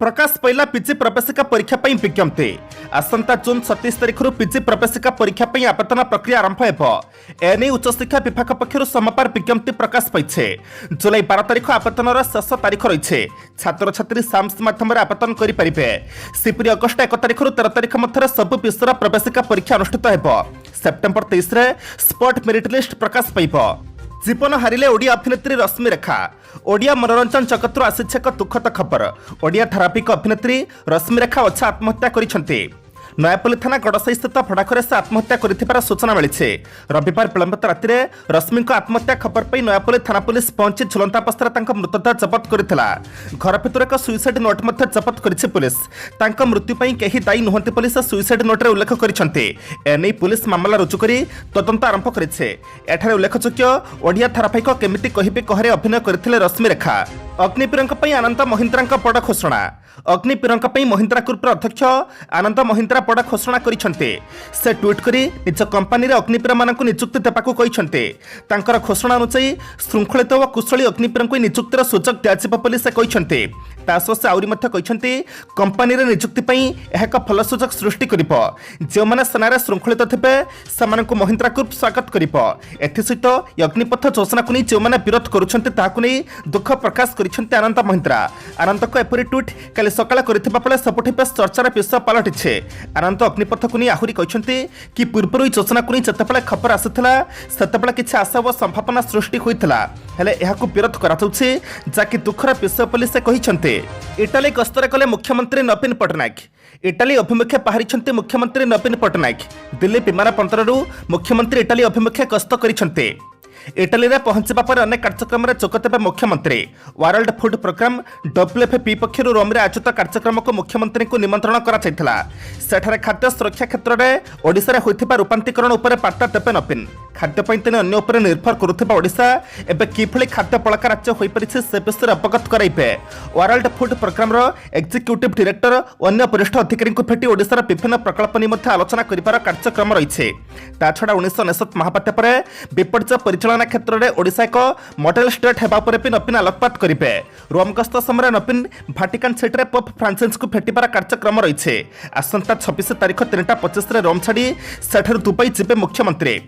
प्रकाश पैला पिजी प्रवेशिका परीक्षा पर विज्ञप्ति आसंता जून 27 तारिख पिजी प्रवेशिका परीक्षा पर आवेदन प्रक्रिया आरंभ हो एने उच्चशिक्षा विभाग पक्षर समापार विज्ञप्ति प्रकाश पाइछे। जुलाई 12 तारिख आवेदन शेष तारिख रही छात्र छात्री साम्स माध्यम आवेदन करेंगे। सेपरी अगस्ट 1 तारिख 13 तारिख मध्य सब विषय प्रवेशिका परीक्षा अनुष्ठित हो। सेप्टेम्बर 23 स्पॉट मेरिट लिस्ट प्रकाश पाइब। जीवन हारिले ओडिया अभिनेत्री रश्मि रेखा। ओडिया मनोरंजन जगत आसिछ एक दुखद खबर। ओडिया धारावाहिक अभिनेत्री रश्मि रेखा अच्छा आत्महत्या करिसेंती। नयापल्ली थाना गड़साई स्थित भड़ाघरे से आत्महत्या कर सूचना मिली। रविवार विलंबित राति रश्मि आत्महत्या खबर पर नयापल्ली थाना पुलिस पहुंची झुलंता अवस्था मृतदेह जबत करथिला। घर भितर एक सुइसाइड नोट जबत करिछि पुलिस। तांका मृत्यु पई केही दायी नुहंती पुलिस सुइसाइड नोट रे उल्लेख करिसेंती। एनै पुलिस मामला रुजु करी तदंत आरंभ करिছে। एठारे उल्लेखयोग्य ओडिया धारावाहिक केमिति कहिबे कहरे अभिनय करथिले रश्मि रेखा। अग्निपीड़क पई आनंद महिंद्रा बड़ घोषणा। अग्निपीड़क पई महिंद्रा ग्रुप अध्यक्ष आनंद महिंद्रा बड़ घोषणा करिसेंते। से ट्वीट करी निज कंपनी रे अग्निपीड़ मानकु नियुक्ति देबाकू कहिसेंते। तांकर घोषणा अनुसार श्रृंखलित और कुशली अग्निपीड़क नियुक्तिर सुजोग दियाजिबो बोली से कहिसेंते। तासो से आउरी मध्य कहिसेंते कंपनी रे नियुक्ति पई एहा एक फल सुजोग सृष्टि करिवो। जे माने सेनारे श्रृंखलित थिबे समानकु महिंद्रा ग्रुप स्वागत करिवो। एथि सहित अग्निपथ योजना को जे माने विरोध करूछंते ताकू नै दुख प्रकाश करिसेंते आनंद महिंद्रा। आनंद को एपरि ट्वीट काली सकाळ करिथिबा पले सबुठी बेस चर्चार विषय पलटिछे। आनंद अग्निपथ को नै आहुरी कहिसेंते कि पूर्वरु योजना को नै जतबेले खबर आसिथिला सेतबेले किछि आशा व संभावना सृष्टि होइथिला। हेले एहाकु विरोध कराउछि जाकि दुखर विषय बोली से कहिसेंते। इटाली गस्तरे कले मुख्यमंत्री नवीन पटनायक। इटाली अभिमुखे बाहरी मुख्यमंत्री नवीन पटनायक। दिल्ली विमानबंदरु मुख्यमंत्री इटाली अभिमुखे गस्त करिसेंते। इटाली रे पहुंचबा पर अनेक कार्यक्रम रे जोगदेबे मुख्यमंत्री। वर्ल्ड फूड प्रोग्राम WFP पक्षर रोम रे आयोजित कार्यक्रम को मुख्यमंत्री को निमंत्रण करा जायथिला। सेठारे खाद्य सुरक्षा क्षेत्र में ओडिशा रे होइथिबा रूपांतरीकरण उपर बार्ता देबे नवीन। खाद्य पई तेने अन्य उपर निर्भर करुथिबा ओडिशा एबे किभଳି खाद्य पड़का राज्य होई परिछि से विषय अवगत कराइबे। वर्ल्ड फूड प्रोग्राम रो एग्जीक्यूटिव डायरेक्टर अन्य वरिष्ठ अधिकारी को भेटी ओडिशा रा विभिन्न प्रकल्प निमंत्रण आलोचना करिबार कार्यक्रम रहिছে। ता छडा 1969 महाबात्या परे विपर्य परिचालन क्षेत्र में ओडिशा एक मॉडल स्टेट हेबा पर भी नवीन आलोकपात करिबे। रोम गस्त समय नवीन भाटिकान सिटी में पोप फ्रांसिस को भेटिबार कार्यक्रम रहिছে। आसंता 26 तारिख 3:25 रे रोम छाड़ी सेठार दुबई जिबे मुख्यमंत्री।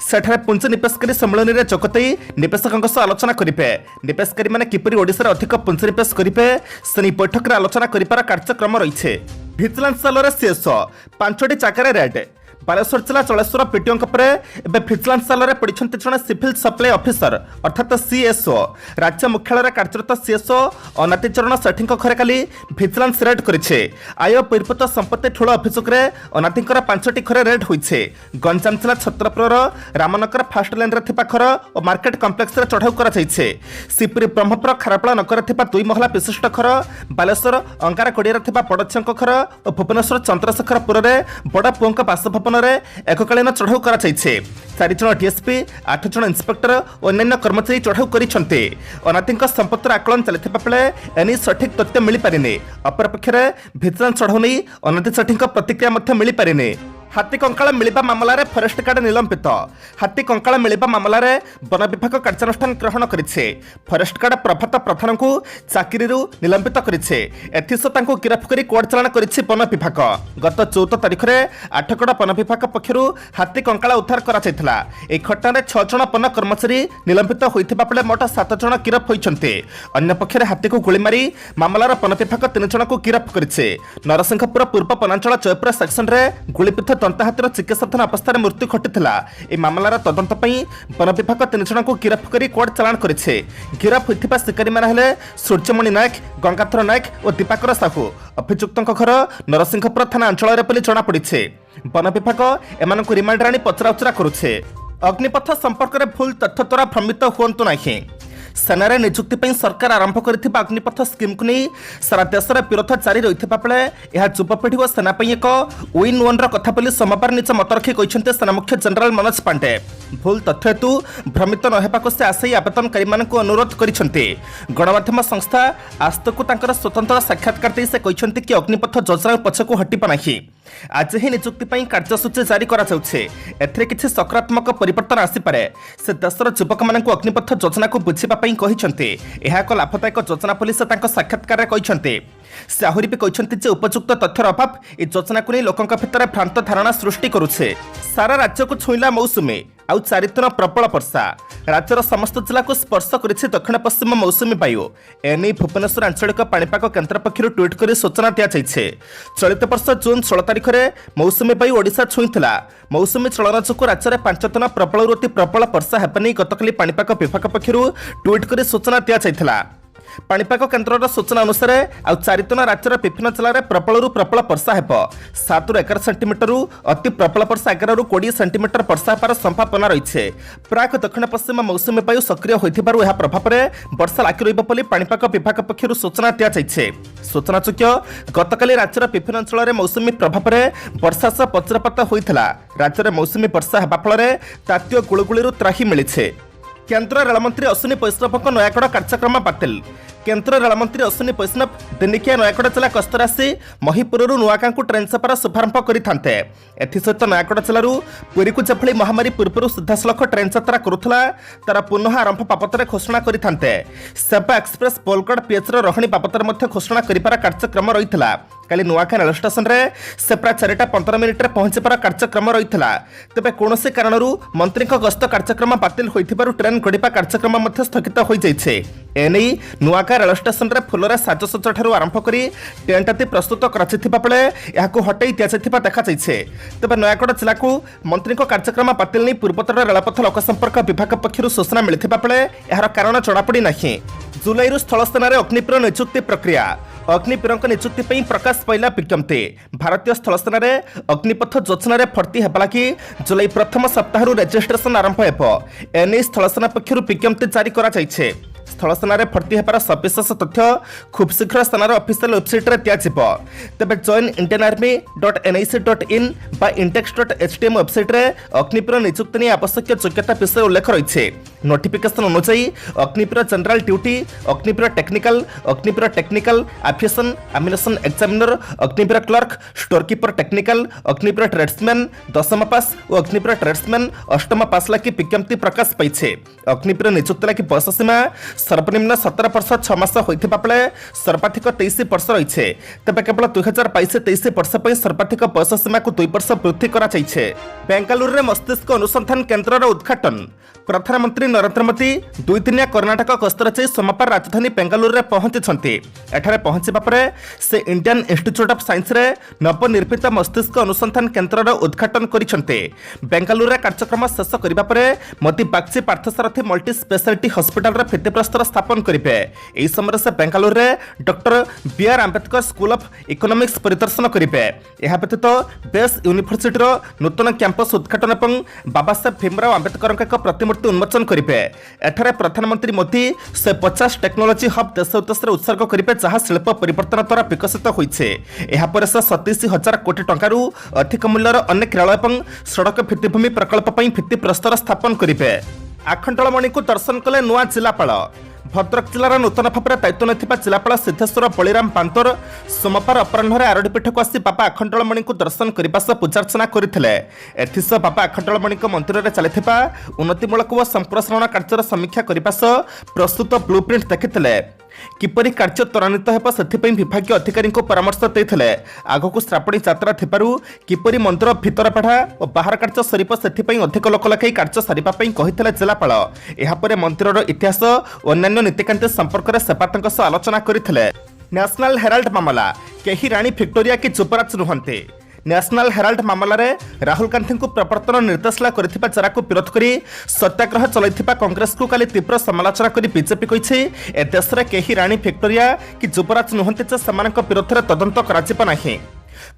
सेठारे पुंजी निवेशकारी सम्मेलन में जोगदे निवेशकों सह आलोचना करेंगे। निवेशकारी मैंने किपरि ओडिशा अधिक पुंजी निवेश करेंगे से बैठक में आलोचना करिबार कार्यक्रम रहिছে। भिजिलेंस सेलर सीएसओ 5टी जगार रेड। बालेश्वर जिला चलेश्वर पीटीओ भिजिलेंस सेल में पड़ते जड़े सिविल सप्लाई ऑफिसर अर्थात सीएसओ। राज्य मुख्यालय कार्यरत सीएसओ अनाति चरण सेठी घरे काली भिजिलेंस रेड करिছে। आय बहिर्भूत संपत्ति ठूल अभियोग में अनातिर 5टी घरे रेड होइছে। गंजाम जिला छत्रपुर रामनगर फास्ट लाइन रे थिबा घर और मार्केट कम्प्लेक्स रे चढ़ाऊ करा जायছে। सिपुरी ब्रह्मपुर खारपड़ा नगर थिबा 2 महला विशिष्ट घर, बालेश्वर अंगारकोड़िया थिबा बड़छियां घर और भुवनेश्वर चंद्रशेखरपुर रे बड़ पुओं बासभवन एककालीन चढ़ाऊ करा जायছে। 4 जन डीएसपी 8 जन इंस्पेक्टर और अन्य कर्मचारी चढ़ाऊ करिसेंते। अनाथिक संपत्तिर आकलन चलिथिबा बेले एनी सठिक तथ्य मिली पारिने। अपरपक्षरे भिजिलेंस चढ़ाऊ नहीं अनाथि सेठीक प्रतिक्रिया मध्य मिली पारिने। हाथी कंकाल मिलिबा मामलार फरेस्ट गार्ड निलंबित। हाथी कंकाल मिलिबा मामलार वन विभाग कार्यानुष्ठान ग्रहण करिছে। फरेस्ट गार्ड प्रभात प्रधान को चाकरी निलंबित करिছে। एथिस तांको गिरफ्त करी कोर्ट चालान करिছে वन विभाग। गत 14 तारिख में आठगड़ वन विभाग पक्षर हाथी कंकाल उद्धार करा जायथिला। ए घटना 6 जन वन कर्मचारी निलंबित होइथिबा बेले मोट 7 जन गिरफ्त होइछन्ते। अन्य पक्षरे हाथी को गोली मारी मामलार वन विभाग 3 जन को गिरफ्त करिছে। नरसिंहपुर पूर्व वनांचल जयपुर सेक्शन रे गोलीपिथ दंताहातीर चिकित्साधीन अवस्था मृत्यु घटिथिला। ए मामलार तदंत पई वन विभाग 3 जन को गिरफ्त करी कोर्ट चालान करिছে। गिरफ्त होइथिबा शिकारी माने हेले सूर्यमणि नायक, गंगाधर नायक और दीपाकर साहू। अभियुक्तଙ୍କ घर नरसिंहपुर थाना अंचल बोली जना पड़िছে। वन विभाग एमानकु रिमांड आनी पचराउचरा करुছে। अग्निपथ संपर्क में भूल तथ्य द्वारा भ्रमित हुअंतु नहीं। सेनारे नियुक्ति पर सरकार आरंभ करथिबा अग्निपथ स्कीम को नहीं सारा देश में विरोध जारी रही बेले यह युवपीढ़ी और सेना एक विन वन कथा बोली सोमवार निज मत रखी कहते सेना मुख्य जनरल मनोज पांडे। भूल तथ्य हेतु भ्रमित न होगा से आशायी आवेदनकारी अनुरोध करते। गणमाध्यम संस्था आस्तक स्वतंत्र साक्षात्कार दे से कहते कि अग्निपथ योजना पछकू हटिबा नहीं। आज ही नियुक्ति कार्यसूची जारी किसी सकारात्मक परिवर्तन आसीपे से देशर युवक मान अग्निपथ योजना को बुझापी यह एक लाभदायक योजना बोली से साक्षात्कार कहते से आहरी भी कहते उपयुक्त तथ्यर अभाव यह योजना को नहीं लोकों भितर भ्रांत धारणा सृष्टि करुछे। सारा राज्य को छुईला मौसुमी आउ 4 दिन प्रबल वर्षा राज्यर समस्त जिला को स्पर्श करिछि दक्षिण पश्चिम मौसुमी वायु एने भुवनेश्वर आंचलिक पाणीपाग केन्द्र पक्षर ट्वीट कर सूचना दिया। चलित वर्ष जून 16 तारिख में मौसुमी वायु ओडिशा छुईला। मौसुमी चलन जो राज्य में 5 दिन प्रबल अति प्रबल वर्षा हेबनी गतकाली पाणीपाग विभाग पक्षर ट्वीट कर सूचना दिया। पाणीपाग केन्द्र सूचना अनुसार आउ 4 दिन राज्यर विभिन्न जिले में प्रबल प्रबल वर्षा हेब 7 ରୁ 11 सेंटीमीटर अति प्रबल वर्षा 11 ରୁ 20 सेंटीमीटर वर्षा होबार संभावना रही। प्राक दक्षिण पश्चिम मौसुमी वायु सक्रिय होइथिबारु एहा प्रभाव में वर्षा लागी रहिब बोली पाणीपाग विभाग पक्षर सूचना दिया। सूचनायोग्य गतकाली राज्यर विभिन्न अंचल में मौसुमी प्रभाव में वर्षा सह वज्रपात होइथिला। राज्य में मौसुमी वर्षा हेबा फल तात्य गुळुगुळीरु त्राही मिलिछे। केन्द्र रेलमंत्री अश्विनी वैष्णव नयागढ़ कार्यक्रम बातिल। केन्द्र रेलमंत्री अश्विनी वैष्णव दिनिकिया नयागढ़ जिला गस्तर आसी महिपुर नुआगाँ ट्रेन सेवार शुभारंभ करते। एसत नयागढ़ जिलूर पुरी को जभली महामारी पूर्व सीधासलख ट्रेन यात्रा करुला तार पुनः आरंभ बाबद घोषणा करते। सेवा एक्सप्रेस बोलगढ़ पीएचर रहणी बाबद घोषणा कर कार्यक्रम रही। काली नुआगाँ रेल स्टेशन में से प्राय 4:15 मिनिट्रे पहुंचबार कार्यक्रम रही। तेज कौन कारण मंत्री गस्त कार्यक्रम बातिल होइथिबारु ट्रेन गड़िबा कार्यक्रम स्थगित हो जाइछे। एने नुआगाँ रेल स्टेशन में फुलर साजसज्जा ठारू आरंभ कर टेंट आदि प्रस्तुत कराइथिबा बेले एहाकु हटाई दियाଯାଇଥିବା देखाଯାଇଛି। तेज नयागढ़ जिला को मंत्री कार्यक्रम बातिल नहीं पूर्वोत्तर रेलपथ लोकसंपर्क विभाग पक्षर सूचना मिलथिबा बेले एहार कारण जଣାपड़ी नाही। जुलाई स्थल सेन अग्निवीर नियुक्ति प्रक्रिया अग्निवीरों नियुक्ति प्रकाश पाइला विज्ञप्ति। भारतीय स्थल सेन अग्निपथ योजना भर्ती होगा लगी जुलाई प्रथम सप्ताह रेजिस्ट्रेशन आरंभ हो। एने स्थल सेना पक्षर विज्ञप्ति जारी कराଯାଇଛି। स्थल सेना भर्ती होबार सविशेष तथ्य खूब शीघ्र सेनार ऑफिशियल वेबसाइट रे दिया। तेबे जॉइन इंडियन आर्मी .nic.in बा intex.htm वेबसाइट रे अग्निवीर नियुक्ति नहीं आवश्यक योग्यता विषय उल्लेख रही। नोटिफिकेशन अनुसार Agniveer general duty Agniveer technical efficient ammunition examiner Agniveer clerk store keeper technical Agniveer tradesman 10th pass और अग्निवीर ट्रेड्समैन 8th पास लगी विज्ञप्ति प्रकाश पाई। अग्निवीर नियुक्ति लगी बयस सीमा सर्वनिम्न 17 वर्ष 6 मास होइथिबा बेले सर्वाधिक 23 वर्ष रही। तेज केवल 2022-23 वर्ष पर सर्वाधिक बयस सीमा को 2 वर्ष वृद्धि करा जाइछे। बेंगालुरु रे मस्तिष्क अनुसंधान केन्द्र उद्घाटन। प्रधानमंत्री नरेंद्र मोदी 2 दिनिया कर्नाटक गस्तर जाई सोमवार राजधानी बेंगालुरु रे पहुंचीछंती। एठारे पहुंचीबा परे से इंडियन इंस्टीट्यूट ऑफ साइंस रे नवनिर्मित मस्तिष्क अनुसंधान केन्द्र उद्घाटन करिसंते। बेंगालुरु रे कार्यक्रम शेष करिबा परे Modi Bagchi Parthasarathi multi speciality hospital रे भित्तिप्रस्तर स्थापन करिवे। एही समय से बेंगालुरु रे doctor B R. Ambedkar school of economics परिदर्शन करिवे। एहा व्यतीत बेस यूनिवर्सिटी रो नूतन कैंपस उद्घाटन एवं बाबा साहेब भीमराव आंबेडकर एक प्रतिमूर्ति उन्मोचन करिवे। एठारे प्रधानमंत्री मोदी 150 टेक्नोलोजी हब देश उद्देश्य उत्सर्ग करिवे जहाँ शिल्प परिवर्तन द्वारा विकसित होइछे। एहा परे से 37,000 कोटी टंकारु अधिक मूल्यर अनेक रेल और सड़क भित्तिभूमि प्रकल्प पई भित्तिप्रस्तर स्थापन करिवे। आखंडलमणि को दर्शन कले नुआ जिलापाल। भद्रक जिलार नूतन भाव में दायित्व नहीं जिलापाल सिद्धेश्वर बलिराम पांतोर सोमवार अपराह आरडीपीठ को आसी बाबा आखंडलमणि को दर्शन करने सह पूजार्चना करते। एथिसह बाबा आखंडलमणि मंदिर में चलता उन्नतिमूलक और संप्रसारण कार्यर समीक्षा करने सह प्रस्तुत ब्लूप्रिंट देखिते। किपरि कार्य त्वरान्वित हेब से विभाग अधिकारी परामर्श देते। आगक श्रावणी यात्रा थिबारु किपरि मंदिर भितर पढ़ा और बाहर कार्य सरिब से अधिक लोक लखाई कार्य सारिबा पई कहिथिले जिलापाल। एहापरे मंदिरर इतिहास और अन्य नीतिकांति संपर्क में सेपातंक सह आलोचना करथिले। नेशनल हेराल्ड मामला केही रानी विक्टोरिया की युवराज नुहंते। नेशनल हेराल्ड मामलें राहुल गांधी को प्रवर्तन निर्देशालय करथिबा जरा को विरोध करी सत्याग्रह चलैथिबा कांग्रेस को काली तीव्र समालोचना करी बीजेपी कहिछि ए देश रे केही रानी विक्टोरिया कि युवराज नुहंते जे समानक विरोध रे तदंत कराजिबा नाही।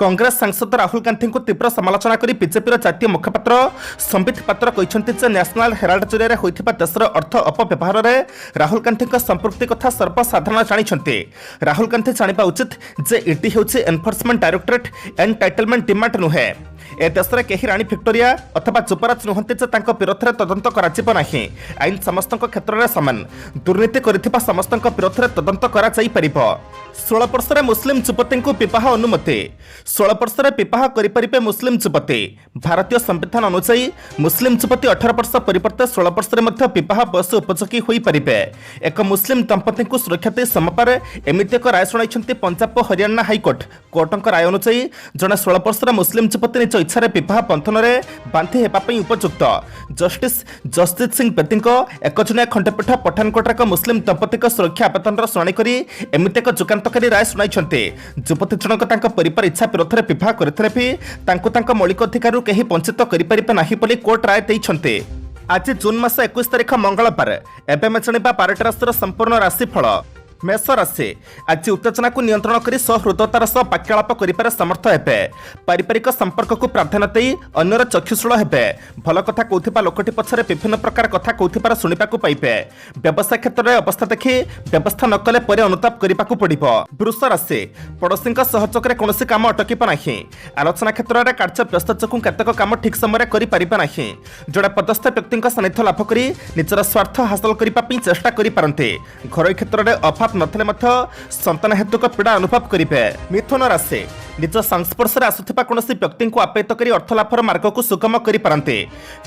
कांग्रेस सांसद राहुल गांधी को तीव्र समालोचना करी बीजेपी जातीय मुखपात्र संबित पात्र कहते जे नेशनल हेराल्ड जरिए होइथिबा देशर अर्थ अपव्यवहार रे राहुल गांधी संपृक्ति कथा सर्वसाधारण जानिछन्ते। राहुल गांधी जानिबा उचित जे इटी हेउछि एनफोर्समेंट डायरेक्टरेट एंटाइटलमेंट डिमांड नुहे। ए देश में कहीं राणी विक्टोरिया अथवा युवराज नुहति जे तांको विरोध में तदंत कराजिब नाही। आईन समस्त क्षेत्र में सामान दुर्नीति करिथिबा समस्त विरोध में तदंत करा जाई परिबो। 16 वर्षर मुस्लिम युवती को विवाह अनुमति। 16 वर्षर विवाह करें मुस्लिम युवती। भारतीय संविधान अनुसार मुस्लिम युवती 18 वर्ष परिवर्ते 16 वर्ष विवाह बयस उपयोगी हो पारे। एक मुस्लिम दंपति को सुरक्षा दे सोमवार एमती एक राय शुणाई पंजाब और हरियाणा हाइकोर्ट। कोर्टक राय अनुसार जड़े 16 वर्षर मुस्लिम युवती निज इच्छा विवाह बंधन में बांधि होगापी उपयुक्त। जस्टिस जसजीत सिंह बेदी एक जनिया खंडपीठ पठानकोट एक मुस्लिम दंपति सुरक्षा आवेदन शुणाणी कर एमती एक जुगान्तकारी राय शुणाई। युवती जनक परिवार इच्छा विरोध में विवाह करते भी मौलिक अधिकार कहीं वंचित करें कोर्ट राय देते। आज जून मास 21 तारिख मंगलवार एवं जाना 12टा राशि संपूर्ण राशिफल। मेष राशि आज उत्तेजना को नियंत्रण कर सहृदतार सह वाक्यालाप कर समर्थ हे। पारिवारिक संपर्क को प्राधान्य दे अन्यर चक्षुषूल हे। भल कथा कहूथिबा लोकटी पछरे विभिन्न प्रकार कथा कहूथिबार शुणिबाकू पाइबे। व्यवसाय क्षेत्र में अवस्था देखि व्यवस्था न कले परे अनुताप करिबाकू पड़िबो। वृष राशि पड़ोशी सहयोग में कौन काम अटकिब नाही। आलोचना क्षेत्र में कार्य व्यस्त जोगुं केतक काम ठीक समय करि परिबा नाही। जड़े पदस्थ व्यक्ति सानिध्य लाभ करी निजर स्वार्थ हासिल करने चेष्टा करिपारन्ते। घर क्षेत्र में अभाव नथिले मध्य संतान हेतुक पीड़ा अनुभव करेंगे। मिथुन राशि निज संस्पर्श में आसुथिबा कौनसी व्यक्ति को आप्यायित कर अर्थ लाभर मार्ग को सुगम करिपारन्ते।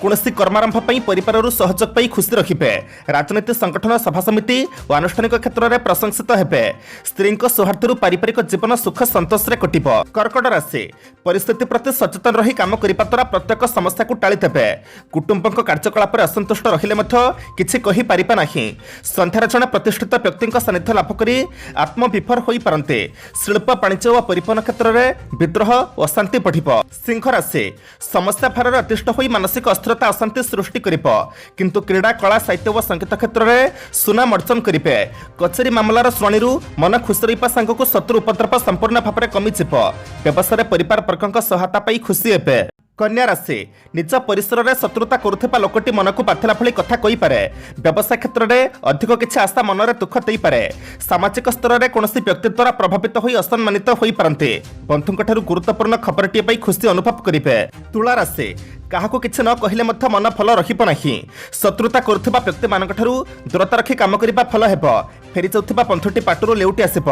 कौनसी कर्मारंभ पई परिवाररु सहयोग पाई खुशी रखिबे। राजनीति संगठन सभा समिति और आनुष्ठानिक क्षेत्र में प्रशंसित हेबे। स्त्री सौहार्दरु पारिवारिक जीवन सुख संतोष रे कटिबो। कर्कट राशि परिस्थिति प्रति सचेतन रही काम करिबा द्वारा प्रत्येक समस्या को टाली देबे। कुटुंबक कार्यकलाप रे असंतुष्ट रहिले मध्य किछि कहि पारिबा नाही। संध्यारे जने प्रतिष्ठित व्यक्ति सानिध्य लाभ करी आत्मविफर होई पारन्ते। शिल्प वाणिज्य और परिवहन क्षेत्र विद्रोह और शांति बढ़िबो। सिंह राशि समस्या भार अतिष्ठ होई मानसिक अस्थिरता अशांति सृष्टि करिबो। किंतु क्रीड़ा कला साहित्य और संगीत क्षेत्र में सुनाम अर्जन करिबे। कचेरी मामलार शुणाणी मन खुशी रहिबा संग को शत्रु उपद्रव संपूर्ण भाव में कमिजिबो। व्यवसाय परिवार वर्गक सहायता पाई खुशी हेबे। कन्या राशि निज परिसर में शत्रुता करुवा लोकटी मन को बाथिला भली कथा कही पारे। व्यवसाय क्षेत्र में अधिक किसी आशा मन में दुख दे पारे। सामाजिक स्तर में कौन व्यक्ति द्वारा प्रभावित हो असम्मानित हो पारते। बंधुओं गुरुत्वपूर्ण खबरटी पाई खुशी अनुभव करेंगे। तुला राशि काहाको किछि न कहिले मध्य मन फल रहिब नाही। शत्रुता करुवा व्यक्ति मान दूरता रखी काम करने फल हेब। फेरी जाउथिबा पंथटी पाटुरु लेउटी आसिब।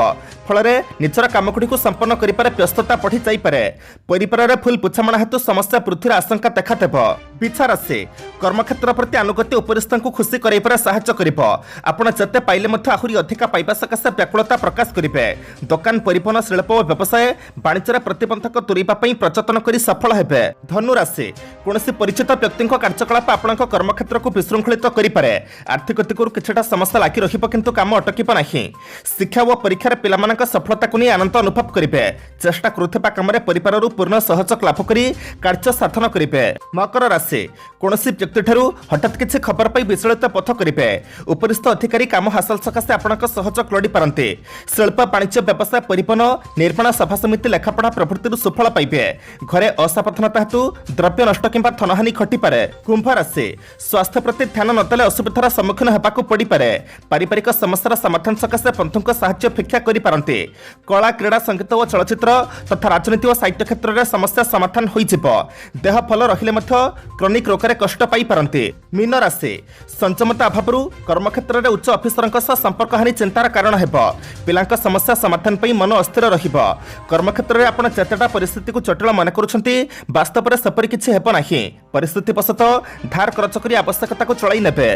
फल निजर कामगुड़ी को संपन्न करिपारे व्यस्तता बढ़ी जाइपारे। परिवार में फुल बुझामणा हेतु समस्या वृद्धिर आशंका देखादेव। बिछा राशि कर्मक्षेत्र प्रति अनुगत्य उपरिस्थ को खुशी कराइबारे साहाय्य करिब। आपण जते पाइले मध्य आहुरी अधिका पाइबा सकाशे व्याकुलता प्रकाश करिबे। दुकान परिवहन शिल्प और व्यवसाय वाणिज्य प्रतिबंधक दूरेबा पई प्रयत्न करी सफल हेबे। धनु राशि कौनसी परिचित व्यक्ति कार्यकलाप आपण कर्मक्षेत्र को विशृंखलित करिपारे। आर्थिक दिगरु किछटा समस्या लागी रहिब किंतु काम अटकिब नाही। शिक्षा और परीक्षार पिलामानक सफलता को नहीं आनंद अनुभव करिबे। चेष्टा करुथिबा कामरे परिवाररु पूर्ण सहयोग लाभ करी कार्य साधन करिबे। मकर राशि कौनसी व्यक्ति ठारू हठात किछि खबर पाई विचलित पथ करिबे। उपरिस्थ अधिकारी काम हासिल सकाशे आपणक सहयोग लोड़ी पारन्ते। शिल्प वाणिज्य व्यवसाय परिवहन निर्माण सभा समिति लेखापढ़ा प्रभृति सुफल पाइबे। घरे असावधानता हेतु द्रव्य नष्ट किंबा धनहानि घटी पारे। कुंभ राशि स्वास्थ्य प्रति ध्यान नदेले असुविधार सम्मुखीन हेबाकू पड़ी पारे। पारिवारिक समस्यार समाधान सकाशे बंधुक साहाय्य भिक्षा करि पारन्ते। कला क्रीड़ा संगीत और चलचित्र तथा राजनीति और साहित्य क्षेत्र में समस्या समाधान हो देह फल रहिले क्रॉनिक रोग में कष्ट पाई पारन्ते। मीन राशि संचमता अभाव कर्मक्षेत्र में उच्च अफिसर संपर्क हानि चिंतार कारण हेब। पिलांक समस्या समाधान पर मन अस्थिर रहिब। कर्मक्षेत्र में आपण जेतेटा परिस्थिति को जटिल मन करुछंती वास्तव में सपरि किछि हेब नाही। परिस्थिति बशतः धार खर्च करी आवश्यकता को चलाई नेबे।